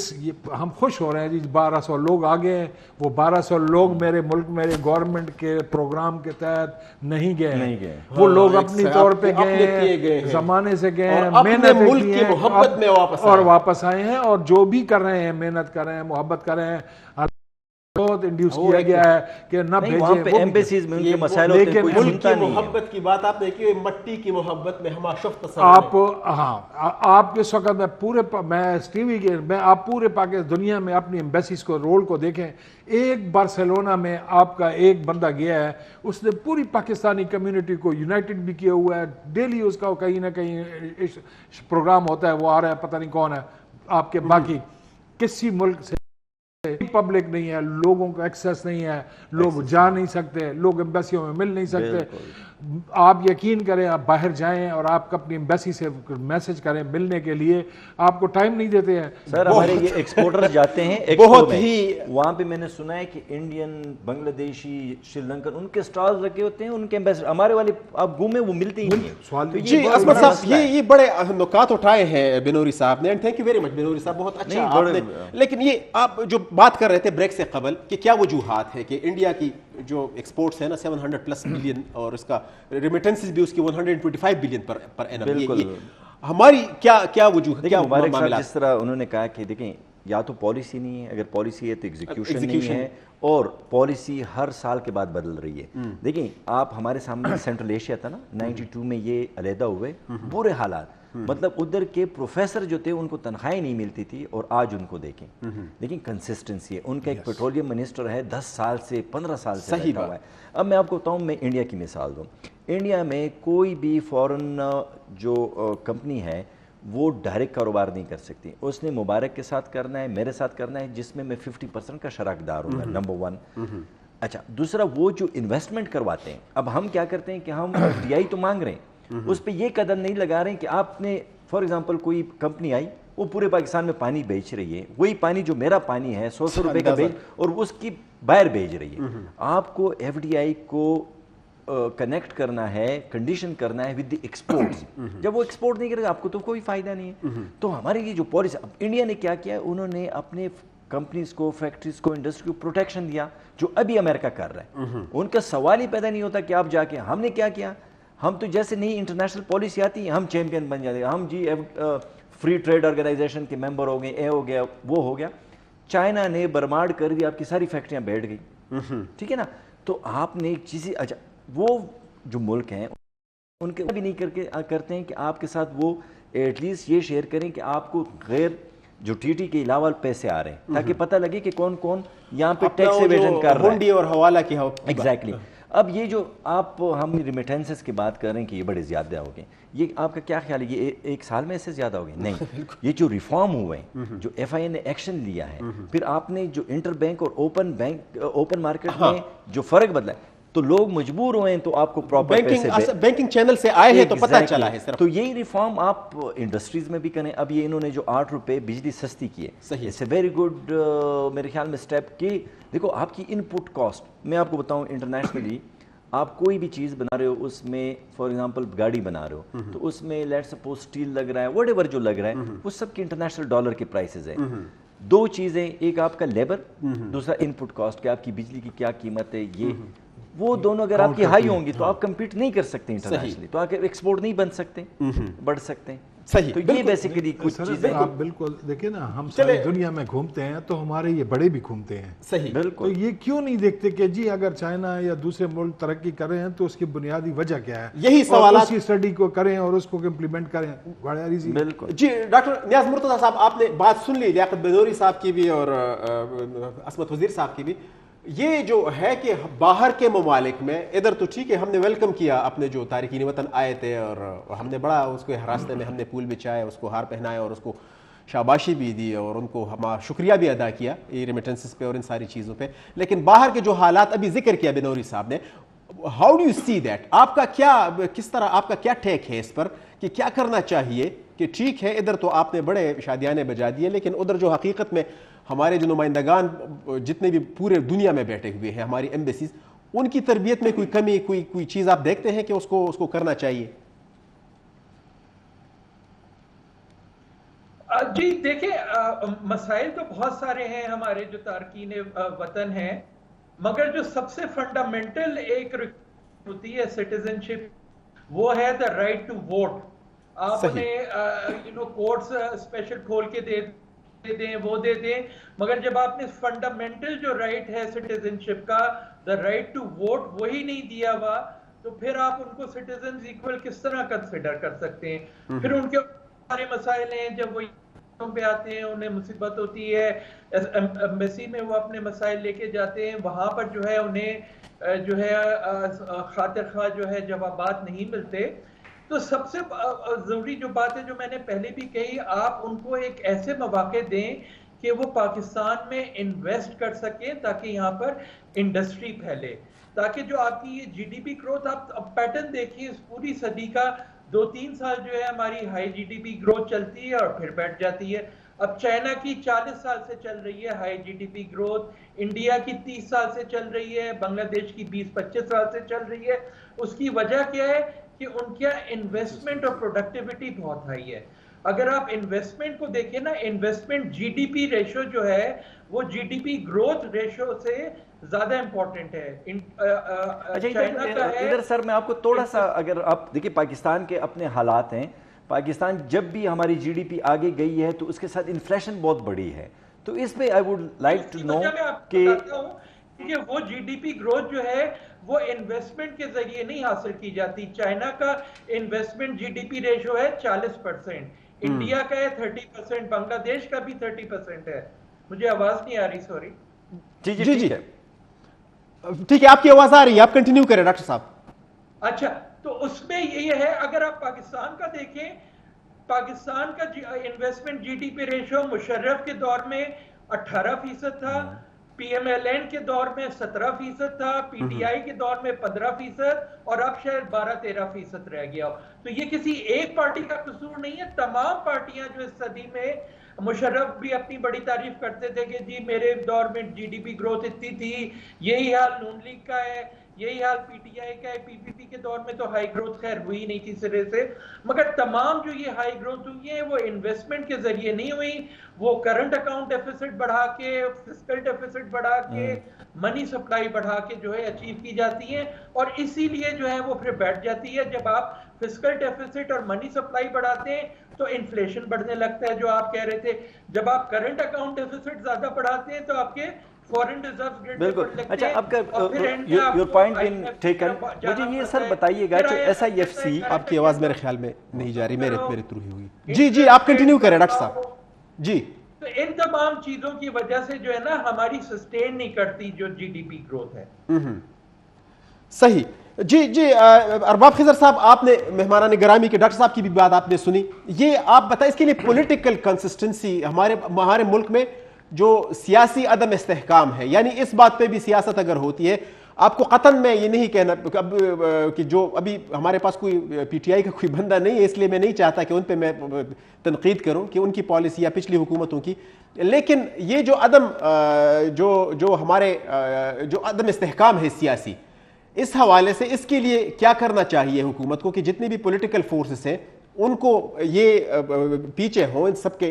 ہم خوش ہو رہے ہیں جی 1200 لوگ آ گئے ہیں. وہ 1200 لوگ میرے ملک, میرے گورنمنٹ کے پروگرام کے تحت نہیں گئے ہیں. وہ لوگ اپنی طور پہ گئے ہیں, زمانے سے گئے ہیں, محنت کی ہے اور واپس آئے ہیں, اور جو بھی کر رہے ہیں, محنت کر رہے ہیں, محبت کر رہے ہیں. بہت انڈیوس کیا گیا ہے کہ نہ بھیجیں, وہاں پہ ایمبیسیز میں ان کے مسائل ہوتے ہیں, کوئی ملک کی محبت کی بات آپ نے کی, مٹی کی محبت میں ہما شفت آپ. ہاں, آپ اس وقت میں پورے ٹی وی کے میں آپ پورے پاکستان دنیا میں اپنی ایمبیسیز کو رول کو دیکھیں. ایک بارسلونا میں آپ کا ایک بندہ گیا ہے, اس نے پوری پاکستانی کمیونٹی کو یونائٹڈ بھی کیا ہوا ہے. ڈیلی اس کا کہیں نہ کہیں پروگرام ہوتا ہے, وہ آ رہا ہے, پتہ نہیں کون ہے, آپ کے باقی کسی ملک سے پبلک نہیں ہے, لوگوں کو ایکسیس نہیں ہے, لوگ جا نہیں سکتے, لوگ ایمبیسیوں میں مل نہیں سکتے. آپ یقین کریں, آپ باہر جائیں اور آپ اپنی ایمبیسی سے میسج کریں ملنے کے لیے, آپ کو ٹائم نہیں دیتے ہیں. سر ہمارے یہ ایکسپورٹر جاتے ہیں بہت ہی, وہاں پہ میں نے سنا ہے کہ انڈین, بنگلہ دیشی, شری لنکن, ان کے سٹالز رکھے ہوتے ہیں, ان کے ایمبیسڈر. ہمارے والے آپ گھومے وہ ملتے ہی نہیں. جی عصمت صاحب یہ بڑے نکات اٹھائے ہیں بنوری صاحب نے, اینڈ تھینک یو ویری مچ بنوری صاحب, بہت اچھا آپ نے. لیکن یہ آپ جو بات کر رہے تھے بریک سے قبل کہ کیا وجوہات ہے کہ انڈیا کی جو ایکسپورٹس ہے نا 700+ بلین اور اس کا ریمیٹنسز بھی اس کی 125 بلین پر اینم, ہماری کیا وجوہ کیا معاملات؟ جس طرح انہوں نے کہا کہ دیکھیں یا تو پالیسی نہیں ہے, اگر پالیسی ہے تو ایگزیکیوشن نہیں ہے, اور پالیسی ہر سال کے بعد بدل رہی ہے. دیکھیں آپ ہمارے سامنے سینٹرل ایشیا تھا نا 92 میں, یہ علیحدہ ہوئے, برے حالات, مطلب ادھر کے پروفیسر جو تھے ان کو تنخواہیں نہیں ملتی تھی, اور آج ان کو دیکھیں لیکن کنسسٹنسی ہے. ان کا ایک پیٹرولیم منسٹر ہے 10 سال سے 15 سال سے بیٹھا ہوا ہے. اب میں آپ کو بتاؤں, میں انڈیا کی مثال دوں. انڈیا میں کوئی بھی فورن جو کمپنی ہے وہ ڈائریکٹ کاروبار نہیں کر سکتی. اس نے مبارک کے ساتھ کرنا ہے, میرے ساتھ کرنا ہے, جس میں 50% کا شراکت دار ہوں گا, نمبر 1. اچھا, دوسرا وہ جو انویسٹمنٹ کرواتے ہیں, اب ہم کیا کرتے ہیں کہ ہم FDI تو مانگ رہے ہیں, اس پہ یہ قدم نہیں لگا رہے ہیں کہ آپ نے فار ایگزامپل کوئی کمپنی آئی, وہ پورے پاکستان میں پانی بیچ رہی ہے, وہی پانی جو میرا پانی ہے 100 روپے کا بیچ, اور اس کی باہر بھیج رہی ہے. آپ کو FDI کو کنیکٹ کرنا ہے, کنڈیشن کرنا ہے ود دی ایکسپورٹس. جب وہ ایکسپورٹ نہیں کرے گا آپ کو تو کوئی فائدہ نہیں ہے. تو ہماری یہ جو پالیسی, انڈیا نے کیا کیا, انہوں نے اپنے کمپنیز کو, فیکٹریز کو, انڈسٹری کو پروٹیکشن دیا, جو ابھی امریکہ کر رہا ہے. ان کا سوال ہی پیدا نہیں ہوتا کہ آپ جا کے, ہم نے کیا کیا, ہم تو جیسے نہیں انٹرنیشنل پالیسی آتی ہے ہم چیمپئن بن جاتے ہیں, ہم جی فری ٹریڈ آرگنائزیشن کے ممبر ہو گئے, اے ہو گیا, وہ ہو گیا. چائنا نے برماڈ کر دیا, آپ کی ساری فیکٹریاں بیٹھ گئی, ٹھیک ہے نا. تو آپ نے ایک چیز, اچھا وہ جو ملک ہیں ان کے بھی نہیں کرتے ہیں کہ آپ کے ساتھ وہ ایٹ لیسٹ یہ شیئر کریں کہ آپ کو غیر جو ٹی کے علاوہ پیسے آ رہے ہیں, تاکہ پتہ لگے کہ کون کون یہاں پہ ٹیکس ایویژن کر رہا ہے, اور حوالہ کی. ایگزیکٹلی. اب یہ جو آپ ہم ریمیٹنسز کی بات کر رہے ہیں کہ یہ بڑے زیادہ ہو گئے, یہ آپ کا کیا خیال ہے, یہ ایک سال میں ایسے زیادہ ہو گئے؟ نہیں, یہ جو ریفارم ہوئے ہیں, جو FIA نے ایکشن لیا ہے, پھر آپ نے جو انٹر بینک اور اوپن مارکیٹ میں جو فرق بدلا ہے, تو لوگ مجبور ہوئے ہیں, تو آپ کو پراپر پیسے بینکنگ چینل سے آئے ہیں تو پتہ چلا ہے. تو یہی ریفارم آپ انڈسٹریز میں بھی کریں. اب یہ انہوں نے جو 8 روپے بجلی سستی کی ہے, اٹس اے ویری گڈ میرے خیال میں اسٹیپ. کہ دیکھو آپ کی ان پٹ کاسٹ, میں آپ کو بتاؤں انٹرنیشنلی آپ کوئی بھی چیز بنا رہے ہو, اس میں فار ایگزامپل گاڑی بنا رہے ہو, تو اس میں لیٹ سپوز اسٹیل لگ رہا ہے, واٹ ایور جو لگ رہا ہے, وہ سب کی انٹرنیشنل ڈالر کے پرائسز ہیں. 2 چیزیں, ایک آپ کا لیبر, دوسرا ان پٹ کاسٹ, کہ آپ کی بجلی کی کیا قیمت ہے, یہ وہ دونوں اگر آپ کی ہائی ہوں گی تو آپ کمپیٹ نہیں کر سکتے انٹرنیشنلی, تو آپ ایکسپورٹ نہیں بن سکتے, بڑھ سکتے ہیں. صحیح. تو یہ بیسیکلی کچھ چیزیں آپ بالکل دیکھیں نا, ہم ساری دنیا میں گھومتے ہیں تو ہمارے یہ بڑے بھی گھومتے ہیں. صحیح. بالکل. تو یہ کیوں نہیں دیکھتے کہ جی اگر چائنا یا دوسرے ملک ترقی کر رہے ہیں تو اس کی بنیادی وجہ کیا ہے, یہی سوالات, اسی اسٹڈی کو کریں اور اس کو امپلیمنٹ کریں. بالکل. جی ڈاکٹر نیاز مرتضیٰ صاحب, آپ نے بات سن لی لیاقت بنوری صاحب کی بھی اور عصمت وزیر صاحب کی بھی. یہ جو ہے کہ باہر کے ممالک میں, ادھر تو ٹھیک ہے ہم نے ویلکم کیا اپنے جو تارکین وطن آئے تھے, اور ہم نے بڑا اس کو راستے میں ہم نے پھول بچھائے, اس کو ہار پہنایا, اور اس کو شاباشی بھی دی, اور ان کو ہمارا شکریہ بھی ادا کیا یہ ریمیٹنسز پہ اور ان ساری چیزوں پہ. لیکن باہر کے جو حالات ابھی ذکر کیا بنوری صاحب نے, how do you see that, آپ کا کیا, کس طرح آپ کا کیا ٹیک ہے اس پر کہ کیا کرنا چاہیے؟ کہ ٹھیک ہے ادھر تو آپ نے بڑے شادیانے بجا دیے, لیکن ادھر جو حقیقت میں ہمارے جو نمائندگان جتنے بھی پورے دنیا میں بیٹھے ہوئے ہیں, ہماری ایمبیسیز, ان کی تربیت میں کوئی کمی, کوئی چیز آپ دیکھتے ہیں کہ اس کو کرنا چاہیے؟ جی دیکھیں, مسائل تو بہت سارے ہیں ہمارے جو تارکین وطن ہیں, مگر جو سب سے فنڈامنٹل ایک ہوتی ہے سٹیزن شپ, وہ ہے دا رائٹ ٹو ووٹ. آپ نے کورٹس اسپیشل کھول کے دے دیں, وہ دے دیں, مگر جب آپ نے فنڈامنٹل جو رائٹ ہے سٹیزن شپ کا, دا رائٹ ٹو ووٹ, وہی نہیں دیا ہوا, تو پھر آپ ان کو سٹیزنز ایکول کس طرح کنسیڈر کر سکتے ہیں؟ پھر ان کے سارے مسائل ہیں, جب وہ پہ آتے ہیں انہیں مصیبت ہوتی ہے, ایمبیسی میں وہ اپنے مسائل لے کے جاتے ہیں, وہاں پر جو ہے انہیں خاطر خواہ جو ہے جوابات نہیں ملتے. تو سب سے ضروری جو بات ہے جو میں نے پہلے بھی کہی، آپ ان کو ایک ایسے مواقع دیں کہ وہ پاکستان میں انویسٹ کر سکیں تاکہ یہاں پر انڈسٹری پھیلے، تاکہ جو آپ کی یہ جی ڈی پی گروتھ، آپ پیٹرن دیکھیے اس پوری صدی کا 2-3 سال جو ہے ہماری high G D P growth چلتی ہے اور پھر بیٹھ جاتی ہے۔ اب چائنا کی 40 سال سے چل رہی ہے high G D P growth, India کی 30 سال سے چل رہی ہے، بنگلہ دیش کی 20-25 سال سے چل رہی ہے۔ اس کی وجہ کیا ہے کہ ان کا انویسٹمنٹ اور پروڈکٹیوٹی بہت ہائی ہے۔ اگر آپ انویسٹمنٹ کو دیکھیں نا، investment G D P ratio جو ہے وہ G D P growth ratio سے زیادہ امپورٹنٹ ہے۔ چائنا کا ہے ادھر سر میں آپ کو تھوڑا سا، اگر آپ دیکھیں پاکستان کے اپنے حالات ہیں، پاکستان جب بھی ہماری جی ڈی پی آگے گئی ہے تو اس کے ساتھ انفلیشن بہت بڑی ہے، تو اس پہ I would like to know کہ وہ جی ڈی پی گروتھ جو ہے وہ انویسٹمنٹ کے ذریعے نہیں حاصل کی جاتی۔ چائنا کا investment G D P ratio ہے 40%، انڈیا کا ہے 30%، بنگلہ دیش کا بھی 30% ہے۔ مجھے آواز نہیں آ رہی، سوری۔ جی جی ٹھیک ہے، ٹھیک ہے، آپ کی آواز آ رہی ہے، آپ کنٹینیو کریں ڈاکٹر صاحب۔ اچھا، تو اس میں یہ ہے، اگر آپ پاکستان کا دیکھیں، پاکستان کا investment G D P ratio Musharraf کے دور میں 18% تھا، پی ایم ایل این کے دور میں 17% تھا، پی ٹی آئی کے دور میں 15%، اور اب شاید 12-13% رہ گیا۔ تو یہ کسی ایک پارٹی کا قصور نہیں ہے، تمام پارٹیاں جو اس صدی میں، مشرف بھی اپنی بڑی تعریف کرتے تھے کہ جی میرے دور میں جی ڈی پی گروتھ اتنی تھی، یہی حال نون لیگ کا ہے، یہی حال پی ٹی آئی کا ہے۔ پی پی پی کے دور میں تو ہائی گروتھ خیر ہوئی نہیں تھی سرے سے، مگر تمام جو یہ ہائی گروتھ ہوئی ہیں وہ انویسٹمنٹ کے ذریعے نہیں ہوئی، وہ کرنٹ اکاؤنٹ ڈیفیسٹ بڑھا کے، فسکل ڈیفیسٹ بڑھا کے، منی سپلائی بڑھا کے جو ہے اچیو کی جاتی ہیں، اور اسی لیے جو ہے وہ پھر بیٹھ جاتی ہے۔ جب آپ فسکل ڈیفیسٹ اور منی سپلائی بڑھاتے ہیں تو انفلیشن بڑھنے لگتا ہے، جو آپ کہہ رہے تھے۔ جب آپ کرنٹ اکاؤنٹ ڈیفیسٹ زیادہ بڑھاتے ہیں تو آپ کے فورن ریزرو بالکل۔ اچھا، آپ کا یور پوائنٹ بین ٹیکن۔ مجھے یہ سر بتائیے گا کہ ایس آئی ایف سی، آپ کی آواز میرے خیال میں نہیں جا رہی، میرے تھرو ہی ہوئی۔ جی جی، آپ کنٹینیو کریں ڈاکٹر صاحب۔ جی، تو ان تمام چیزوں کی وجہ سے جو ہے نا ہماری سسٹین نہیں کرتی جو جی ڈی پی گروتھ ہے۔ صحیح۔ جی جی، ارباب خضر صاحب، آپ نے مہمانان گرامی کے ڈاکٹر صاحب کی بھی بات آپ نے سنی، یہ آپ بتائیں اس کے لیے پولیٹیکل کنسسٹنسی ہمارے ملک میں جو سیاسی عدم استحکام ہے، یعنی اس بات پہ بھی سیاست اگر ہوتی ہے، آپ کو قطعاً میں یہ نہیں کہنا کہ جو ابھی ہمارے پاس کوئی پی ٹی آئی کا کوئی بندہ نہیں ہے، اس لیے میں نہیں چاہتا کہ ان پہ میں تنقید کروں کہ ان کی پالیسی یا پچھلی حکومتوں کی، لیکن یہ جو ہمارے جو عدم استحکام ہے سیاسی، اس حوالے سے اس کے لیے کیا کرنا چاہیے حکومت کو کہ جتنے بھی پولیٹیکل فورسز ہیں ان کو یہ پیچھے ہوں ان سب کے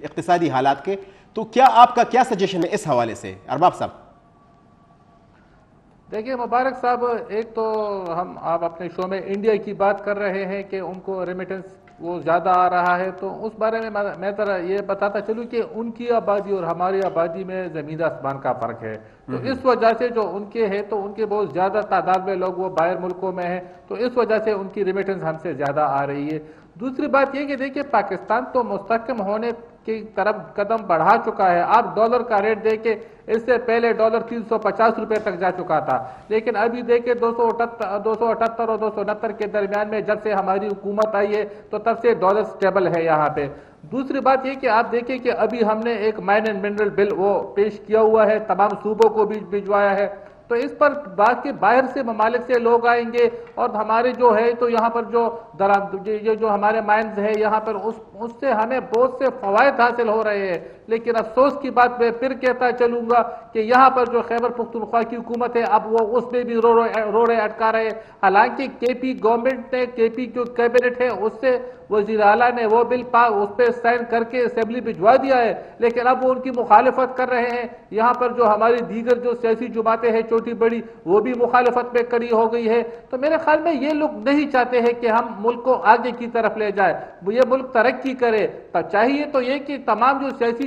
اقتصادی حالات کے، تو کیا آپ کا کیا سجیشن ہے اس حوالے سے ارباب صاحب؟ دیکھیے مبارک صاحب، ایک تو آپ اپنے شو میں انڈیا کی بات کر رہے ہیں کہ ان کو ریمیٹنس وہ زیادہ آ رہا ہے، تو اس بارے میں میں ذرا یہ بتاتا چلوں کہ ان کی آبادی اور ہماری آبادی میں زمین آسمان کا فرق ہے، تو اس وجہ سے جو ان کے ہے تو ان کے بہت زیادہ تعداد میں لوگ وہ باہر ملکوں میں ہیں، تو اس وجہ سے ان کی ریمیٹنس ہم سے زیادہ آ رہی ہے۔ دوسری بات یہ کہ دیکھیے پاکستان تو مستحکم ہونے کی طرف قدم بڑھا چکا ہے۔ آپ ڈالر کا ریٹ دیکھیں، اس سے پہلے ڈالر 350 روپے تک جا چکا تھا، لیکن ابھی دیکھیں 278 اور 269 کے درمیان میں جب سے ہماری حکومت آئی ہے تو تب سے ڈالر سٹیبل ہے یہاں پہ۔ دوسری بات یہ کہ آپ دیکھیں کہ ابھی ہم نے ایک مائن اینڈ منرل بل وہ پیش کیا ہوا ہے، تمام صوبوں کو بھی بھجوایا ہے، تو اس پر بات کہ باہر سے ممالک سے لوگ آئیں گے اور ہمارے جو ہے تو یہاں پر جو ہمارے مائنز ہے یہاں پر اس سے ہمیں بہت سے فوائد حاصل ہو رہے ہیں، لیکن افسوس کی بات میں پھر کہتا چلوں گا کہ یہاں پر جو خیبر پختونخوا کی حکومت ہے اب وہ اس میں بھی روڑے اٹکا رہے ہیں، حالانکہ کے پی گورنمنٹ نے، کے پی جو کیبنٹ ہے اس سے وزیر اعلیٰ نے وہ بل اس پہ سائن کر کے اسمبلی بھجوا دیا ہے، لیکن اب وہ ان کی مخالفت کر رہے ہیں۔ یہاں پر جو ہماری دیگر جو سیاسی جماعتیں ہیں چھوٹی بڑی، وہ بھی مخالفت میں کڑی ہو گئی ہے، تو میرے خیال میں یہ لوگ نہیں چاہتے ہیں کہ ہم ملک کو آگے کی طرف لے جائے، یہ ملک ترقی کرے، تو چاہیے تو یہ کہ تمام جو سیاسی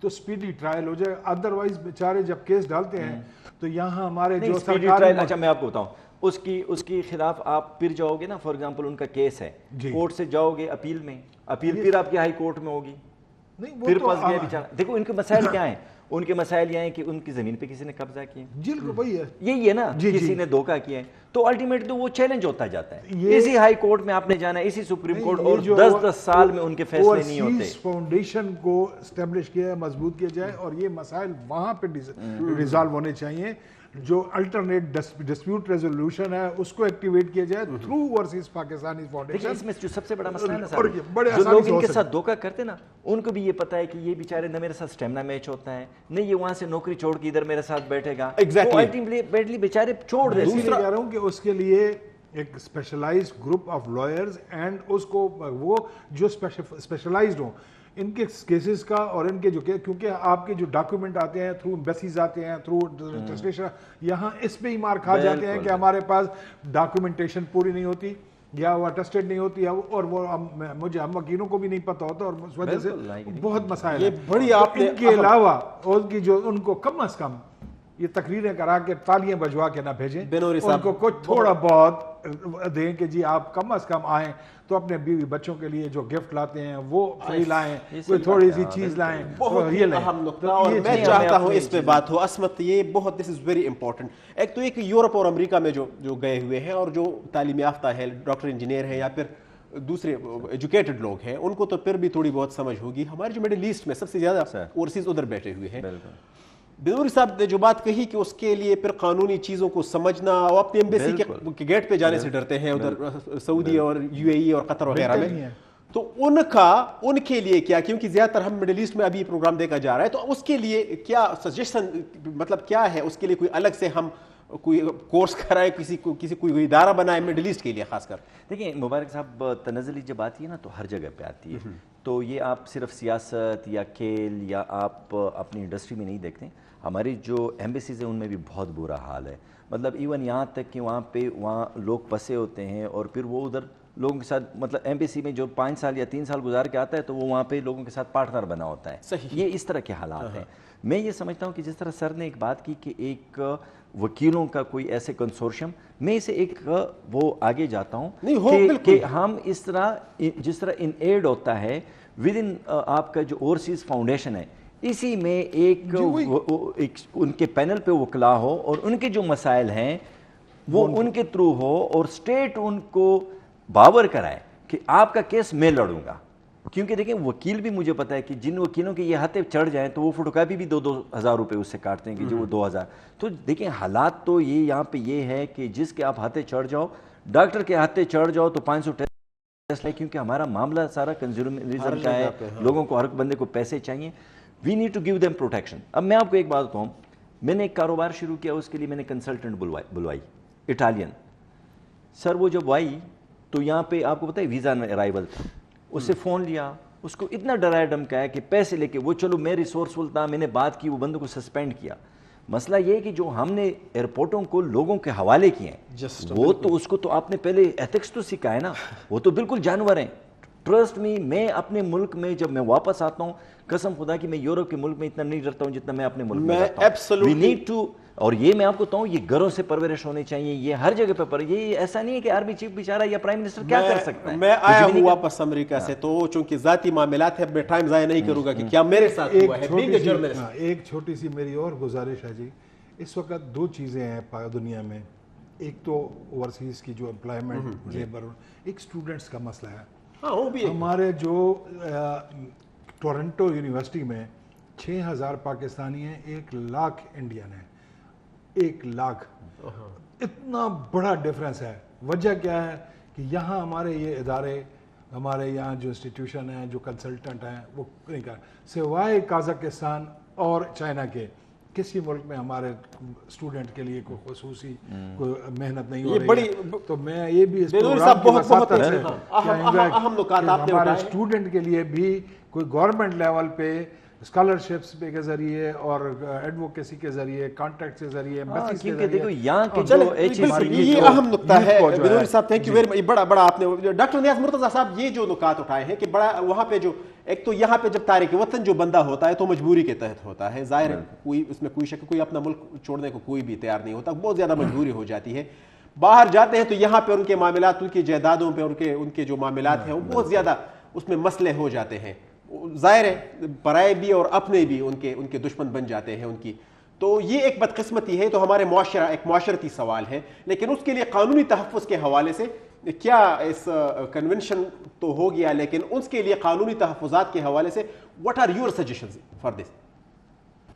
تو اسپیڈی ٹرائل ہو جائے. ادروائز بیچارے جب کیس ڈالتے ہیں تو یہاں ہمارے جو اسپیڈی ٹرائل, اچھا میں آپ کو بتاؤں, اس کی خلاف آپ پھر جاؤ گے نا, فار ایگزامپل ان کا کیس ہے, کورٹ سے جاؤ گے اپیل میں, اپیل پھر آپ کی ہائی کورٹ میں ہوگی, پھر پھنس گیا بیچارہ. دیکھو ان کے مسائل کیا ہیں, ان کے مسائل یہ ہیں کہ ان کی زمین پہ کسی نے قبضہ کیا ہے, جی وہی ہے, یہی ہے نا, کسی نے دھوکہ کیا ہے, تو الٹیمیٹ تو وہ چیلنج ہوتا جاتا ہے. اسی ہائی کورٹ میں آپ نے جانا ہے, اسی سپریم کورٹ, اور 10 سال میں ان کے فیصلے نہیں ہوتے. فاؤنڈیشن کو اسٹیبلش کیا, مضبوط کیا جائے, اور یہ مسائل وہاں پہ ریزالو ہونے چاہیے. جو الٹرنیٹ ڈسپیوٹ ریزولوشن ہے اس کو ایکٹیویٹ کیا جائے تھرو اوورسیز پاکستانی فاؤنڈیشن. اس میں جو سب سے بڑا مسئلہ ہے نا سر, جو لوگ ان کے ساتھ دھوکہ کرتے نا, ان کو بھی یہ پتا ہے کہ یہ بیچارے نہ میرے ساتھ اسٹیمنا میچ ہوتا ہے, نہ یہ وہاں سے نوکری چھوڑ کے ادھر میرے ساتھ بیٹھے گا, الٹیمیٹلی بیچارے چھوڑ دیتے. دوسرا کہہ رہا ہوں کہ اس کے لیے ایک specialised group of lawyers, and اس کو وہ جو اسپیشلائزڈ ہوں ان کے کیسز کا, اور ان کے جو کیونکہ آپ کے جو ڈاکیومنٹ آتے ہیں تھرو ایمبیسیز آتے ہیں, تھرو ٹرانسلیشن, یہاں اس پہ ہی مار کھا جاتے ہیں کہ ہمارے پاس ڈاکیومنٹیشن پوری نہیں ہوتی, یا وہ اٹیسٹڈ نہیں ہوتی, اور وہ مجھے ہم وکیلوں کو بھی نہیں پتہ ہوتا, اور اس وجہ سے بہت مسائل ہیں. بڑی آپ نے ان کے علاوہ ان کی جو ان کو کم از کم یہ تقریریں کرا کے تالیاں بجوا کے نہ بھیجیں, ان کو کچھ تھوڑا بہت دیں کہ جی آپ کم از کم آئیں تو اپنے بیوی بچوں کے لیے جو گفٹ لاتے ہیں وہ فری لائیں, کوئی تھوڑی سی چیز لائیں. بہت ہی اہم نقطہ, اور میں چاہتا ہوں اس پہ بات ہو. عصمت, یہ بہت دس از ویری امپورٹنٹ. ایک تو ایک یورپ اور امریکہ میں جو گئے ہوئے ہیں اور جو تعلیم یافتہ ہیں, ڈاکٹر انجینئر ہیں یا پھر دوسرے ایجوکیٹڈ لوگ ہیں, ان کو تو پھر بھی تھوڑی بہت سمجھ ہوگی. ہمارے جو مڈل ایسٹ میں سب سے زیادہ اوورسیز ادھر بیٹھے ہوئے ہیں. بنوری صاحب نے جو بات کہی کہ اس کے لیے پھر قانونی چیزوں کو سمجھنا, اور اپنی ایمبیسی کے گیٹ پہ جانے سے ڈرتے ہیں ادھر سعودی اور یو اے ای اور قطر وغیرہ میں, تو ان کے لیے کیا, کیونکہ زیادہ تر ہم مڈل ایسٹ میں ابھی پروگرام دیکھا جا رہا ہے, تو اس کے لیے کیا سجیشن, مطلب کیا ہے اس کے لیے, کوئی الگ سے ہم کوئی کورس کرائے, کسی کوئی ادارہ بنائے مڈل ایسٹ کے لیے خاص کر؟ دیکھیں مبارک صاحب, تنزلی جب آتی ہے نا تو ہر جگہ پہ آتی ہے, تو یہ آپ صرف سیاست یا کھیل یا آپ اپنی انڈسٹری میں نہیں دیکھتے. ہماری جو ایمبیسیز ہیں ان میں بھی بہت برا حال ہے. مطلب ایون یہاں تک کہ وہاں لوگ پسے ہوتے ہیں, اور پھر وہ ادھر لوگوں کے ساتھ, مطلب ایمبیسی میں جو 5 سال یا 3 سال گزار کے آتا ہے تو وہ وہاں پہ لوگوں کے ساتھ پارٹنر بنا ہوتا ہے. یہ اس طرح کے حالات ہیں. میں یہ سمجھتا ہوں کہ جس طرح سر نے ایک بات کی کہ ایک وکیلوں کا کوئی ایسے کنسورشیم, میں اسے ایک وہ آگے جاتا ہوں کہ ہم اس طرح, جس طرح ان ایڈ ہوتا ہے ود ان آپ کا جو اوورسیز فاؤنڈیشن ہے, اسی میں ایک ان کے پینل پہ وکلا ہو, اور ان کے جو مسائل ہیں وہ ان کے تھرو ہو, اور اسٹیٹ ان کو باور کرائے کہ آپ کا کیس میں لڑوں گا. کیونکہ دیکھیں وکیل بھی, مجھے پتا ہے کہ جن وکیلوں کے یہ ہاتھیں چڑھ جائیں تو وہ فوٹو کاپی بھی 2,000 روپے اس سے کاٹتے ہیں کہ جو وہ 2,000. تو دیکھیں حالات تو یہ یہاں پہ یہ ہے کہ جس کے آپ ہاتھیں چڑھ جاؤ, ڈاکٹر کے ہاتھیں چڑھ جاؤ تو 500 ٹیسٹ ہے, کیونکہ ہمارا معاملہ سارا کنزیومرزم کا ہے, لوگوں کو, ہر بندے کو پیسے چاہیے. We need to give them protection. اب میں آپ کو ایک بات بتاؤں, میں نے ایک کاروبار شروع کیا, اس کے لیے میں نے کنسلٹنٹ بلوائی, اٹالین. سر وہ جب آئی تو یہاں پہ آپ کو پتہ ہے ویزا ارائیول تھا, اس سے فون لیا, اس کو اتنا ڈرایا دھمکایا کہ پیسے لے کے وہ, چلو میں ریسورسفل تھا, میں نے بات کی, وہ بندوں کو سسپینڈ کیا. مسئلہ یہ ہے کہ جو ہم نے ایئرپورٹوں کو لوگوں کے حوالے کیے ہیں, وہ تو اس کو تو آپ نے پہلے ایتھکس تو سکھا ہے نا, وہ تو بالکل جانور ہیں. ٹرسٹ می, میں اپنے ملک میں جب میں واپس آتا ہوں, قسم خدا کہ میں یورپ کے ملک میں اتنا نہیں ڈرتا ہوں جتنا میں اپنے ملک میں ڈرتا ہوں. وی نیڈ ٹو, اور یہ میں آپ کو بتاؤں, یہ گھروں سے پرورش ہونے چاہیے, یہ ہر جگہ پہ یہ ایسا نہیں ہے کہ آرمی چیف بیچارہ یا پرائم منسٹر کیا کر سکتا ہے. میں آیا ہوں واپس امریکہ سے, تو چونکہ ذاتی معاملات ہیں, میں ٹائم ضائع نہیں کروں گا کہ کیا میرے ساتھ ہوا ہے. ایک چھوٹی سی میری اور گزارش ہے جی, اس وقت 2 چیزیں ہیں دنیا میں, ایک تو اوورسیز کی جو امپلائمنٹ لیبر, ایک اسٹوڈنٹس کا مسئلہ ہے. ہمارے جو ٹورنٹو یونیورسٹی میں 6,000 پاکستانی ہیں, 1,00,000 انڈین ہیں, 1,00,000. اتنا بڑا ڈفرینس ہے. وجہ کیا ہے کہ یہاں ہمارے یہ ادارے, ہمارے یہاں جو انسٹیٹیوشن ہیں, جو کنسلٹنٹ ہیں, وہ نہیں کر, سوائے قازقستان اور چائنا کے کسی ملک میں ہمارے اسٹوڈنٹ کے لیے کوئی خصوصی کوئی محنت نہیں ہو رہی ہے. تو میں یہ بھی اس پروگرام کی وساطت سے ہمارے اسٹوڈنٹ کے لیے بھی کوئی گورنمنٹ لیول پہ اسکالرشپس کے ذریعے اور ایڈوکیسی کے ذریعے، کانٹیکٹ کے ذریعے، ایمبیسیز کے کیونکہ دیکھو ذریعے. یہاں کے چلیں، جو بالکل یہ اہم نقطہ ہے بنوری صاحب. تھینک یو ویری مچ. بڑا آپ نے ڈاکٹر نیاز مرتضیٰ صاحب یہ جو نکات اٹھائے ہیں کہ بڑا وہاں پہ جو ایک تو یہاں پہ جب تارک وطن جو بندہ ہوتا ہے تو مجبوری کے تحت ہوتا ہے، ظاہر ہے کوئی اس میں کوئی شک، کوئی اپنا ملک چھوڑنے کو کوئی بھی تیار نہیں ہوتا، بہت زیادہ مجبوری ہو جاتی ہے. باہر جاتے ہیں تو یہاں پہ ان کے معاملات، ان کی جائیدادوں پہ ان کے جو معاملات ہیں وہ بہت زیادہ اس میں مسئلے ہو جاتے ہیں. ظاہر ہے پرائے بھی اور اپنے بھی ان کے دشمن بن جاتے ہیں ان کی. تو یہ ایک بدقسمتی ہے، تو ہمارے معاشرہ ایک معاشرتی سوال ہے. لیکن اس کے لیے قانونی تحفظ کے حوالے سے کیا اس کنونشن تو ہو گیا، لیکن اس کے لیے قانونی تحفظات کے حوالے سے what are your suggestions for this?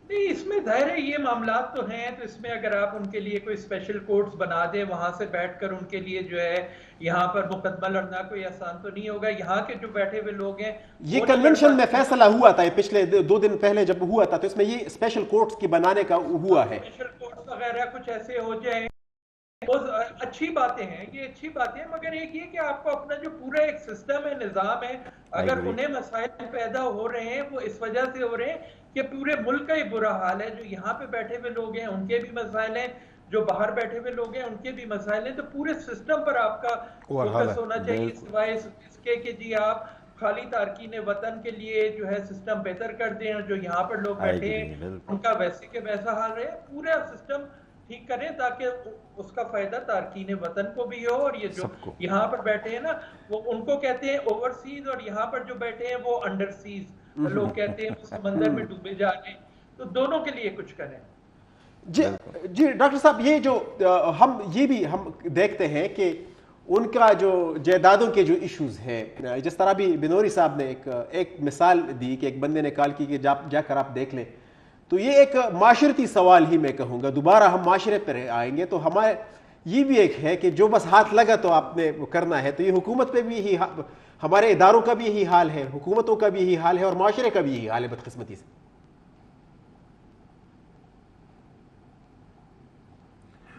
نہیں، اس میں ظاہر ہے یہ معاملات تو ہیں، تو اس میں اگر آپ ان کے لیے کوئی اسپیشل کورٹس بنا دیں، وہاں سے بیٹھ کر ان کے لیے جو ہے یہاں پر مقدمہ لڑنا کوئی آسان تو نہیں ہوگا. یہاں کے جو بیٹھے ہوئے لوگ ہیں، یہ کنونشن میں فیصلہ ہوا تھا پچھلے 2 دن پہلے جب ہوا تھا، تو اس میں یہ اسپیشل کورٹس کی بنانے کا ہوا ہے. اسپیشل کورٹس وغیرہ کچھ ایسے ہو جائیں، بہت اچھی باتیں ہیں، یہ اچھی باتیں ہیں. مگر ایک یہ کہ آپ کو اپنا جو پورا ایک سسٹم ہے، نظام ہے، اگر انہیں مسائل پیدا ہو رہے ہیں وہ اس وجہ سے ہو رہے ہیں کہ پورے ملک کا ہی برا حال ہے. جو یہاں پہ بیٹھے ہوئے لوگ ہیں ان کے بھی مسائل ہیں، جو باہر بیٹھے ہوئے لوگ ہیں ان کے بھی مسائل ہیں. تو پورے سسٹم پر آپ کا فوکس ہونا چاہیے، سوائے اس کے کہ جی آپ خالی تارکین وطن کے لیے جو ہے سسٹم بہتر کر دیں، اور جو یہاں پر لوگ بیٹھے ہیں ان کا ویسے کے ویسا حال رہے. پورا سسٹم ٹھیک کریں تاکہ اس کا فائدہ تارکین وطن کو بھی ہو، اور یہ جو یہاں پر بیٹھے ہیں نا وہ ان کو کہتے ہیں اوورسیز، اور یہاں پر جو بیٹھے ہیں وہ انڈر سیز لوگ کہتے ہیں، وہ سمندر میں ڈوبے جا رہے ہیں. تو دونوں کے لیے کچھ کریں. جی ڈاکٹر صاحب، یہ جو ہم دیکھتے ہیں کہ ان کا جو جائیدادوں کے جو ایشوز ہیں، جس طرح بھی بنوری صاحب نے ایک مثال دی کہ ایک بندے نے کال کی کہ جا کر آپ دیکھ لیں، تو یہ ایک معاشرتی سوال ہی میں کہوں گا. دوبارہ ہم معاشرے پر آئیں گے تو ہمارے یہ بھی ایک ہے کہ جو بس ہاتھ لگا تو آپ نے کرنا ہے. تو یہ حکومت پہ بھی یہی، ہمارے اداروں کا بھی یہی حال ہے، حکومتوں کا بھی یہی حال ہے، اور معاشرے کا بھی یہی حال ہے بدقسمتی سے.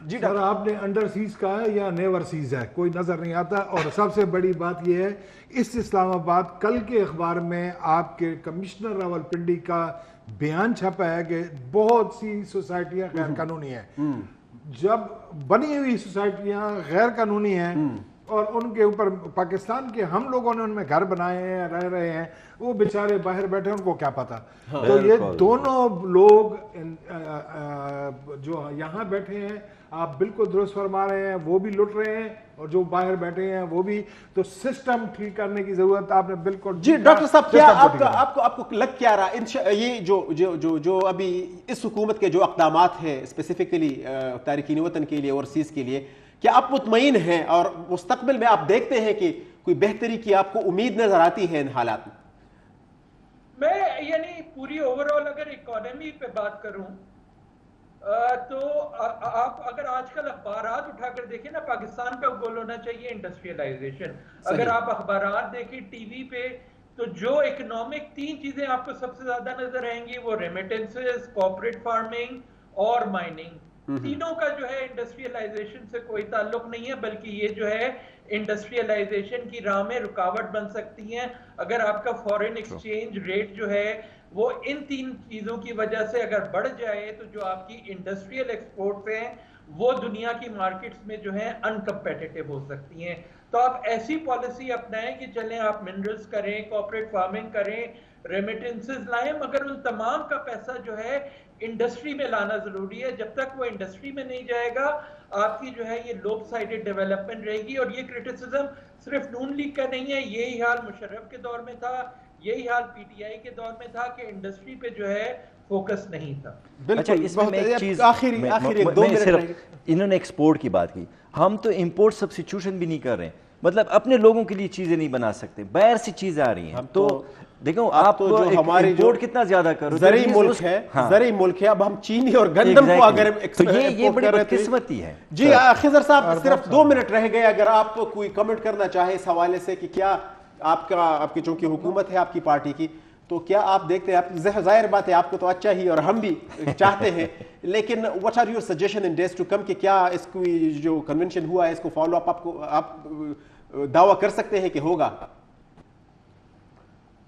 جی سر، آپ نے انڈر سیز کہا ہے یا نیور سیز ہے، کوئی نظر نہیں آتا. اور سب سے بڑی بات یہ ہے، اس اسلام آباد کل کے اخبار میں آپ کے کمشنر راولپنڈی کا بیان چھپا ہے کہ بہت سی سوسائٹیاں غیر قانونی ہیں. جب بنی ہوئی سوسائٹیاں غیر قانونی ہیں اور ان کے اوپر پاکستان کے ہم لوگوں نے ان میں گھر بنائے ہیں، رہ رہے ہیں، وہ بیچارے باہر بیٹھے، ان کو کیا پتا. تو یہ دونوں لوگ جو یہاں بیٹھے ہیں، آپ بالکل درست فرما رہے ہیں، وہ بھی لٹ رہے ہیں، اور جو باہر بیٹھے ہیں وہ بھی. تو سسٹم ٹھیک کرنے کی ضرورت آپ نے بالکل. جی ڈاکٹر صاحب، کیا آپ کو لگ کیا رہا یہ جو ابھی اس حکومت کے جو اقدامات ہیں اسپیسیفکلی تارکین وطن کے لیے، اوورسیز کے لیے، کیا آپ مطمئن ہیں اور مستقبل میں آپ دیکھتے ہیں کہ کوئی بہتری کی آپ کو امید نظر آتی ہے ان حالات میں؟ میں یعنی پوری اوور آل اگر اکانومی پہ بات کروں تو آپ اگر آج کل اخبارات اٹھا کر دیکھیں نا، پاکستان کا گول ہونا چاہیے انڈسٹریلائزیشن. اگر آپ اخبارات دیکھیں ٹی وی پہ تو جو اکنامک 3 چیزیں آپ کو سب سے زیادہ نظر آئیں گی وہ ریمیٹنسز، کارپوریٹ فارمنگ اور مائننگ. تینوں کا جو ہے انڈسٹریلائزیشن سے کوئی تعلق نہیں ہے، بلکہ یہ جو ہے انڈسٹریلائزیشن کی راہ میں رکاوٹ بن سکتی ہیں. اگر آپ کا فورن ایکسچینج ریٹ جو ہے وہ ان 3 چیزوں کی وجہ سے اگر بڑھ جائے تو جو آپ کی انڈسٹریل ایکسپورٹس ہیں وہ دنیا کی مارکیٹس میں جو ہے ان کمپیٹیٹو ہو سکتی ہیں. تو آپ ایسی پالیسی اپنائیں کہ چلیں آپ منرلز کریں، کارپوریٹ فارمنگ کریں، ریمیٹنسز لائیں، مگر ان تمام کا پیسہ جو ہے انڈسٹری میں لانا ضروری ہے. جب تک وہ انڈسٹری میں نہیں جائے گا آپ کی جو ہے یہ لوپ سائڈڈ ڈیولپمنٹ رہے گی. اور یہ کرٹیسزم صرف نون لیگ کا نہیں ہے، یہی حال مشرف کے دور میں تھا، یہی حال پی ٹی آئی کے دور میں تھا کہ انڈسٹری پہ جو ہے فوکس نہیں تھا. اچھا، اس میں ایک چیز صرف انہوں نے ایکسپورٹ کی بات کی، ہم تو امپورٹ سبسٹیٹیوشن بھی نہیں کر رہے ہیں. مطلب اپنے لوگوں کے لیے چیزیں نہیں بنا سکتے، باہر سے چیزیں آ رہی ہیں. تو دیکھو آپ ہماری امپورٹ کتنا زیادہ کرو، زرعی ملک ہے، زرعی ملک ہے. اب ہم چینی اور گندم کو اگر یہ بڑی بدقسمتی ہے. جی خضر صاحب، صرف 2 منٹ رہ گئے، اگر آپ کوئی کمنٹ کرنا چاہیں اس حوالے سے کہ کیا آپ کی چونکہ حکومت ہے آپ کی پارٹی کی، تو کیا آپ دیکھتے ہیں، آپ ظاہر بات ہے آپ کو تو اچھا ہی اور ہم بھی چاہتے ہیں، لیکن what are your suggestion in days to come کہ کیا اس کو جو کنونشن ہوا ہے اس کو فالو اپ آپ دعویٰ کر سکتے ہیں کہ ہوگا؟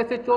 SHO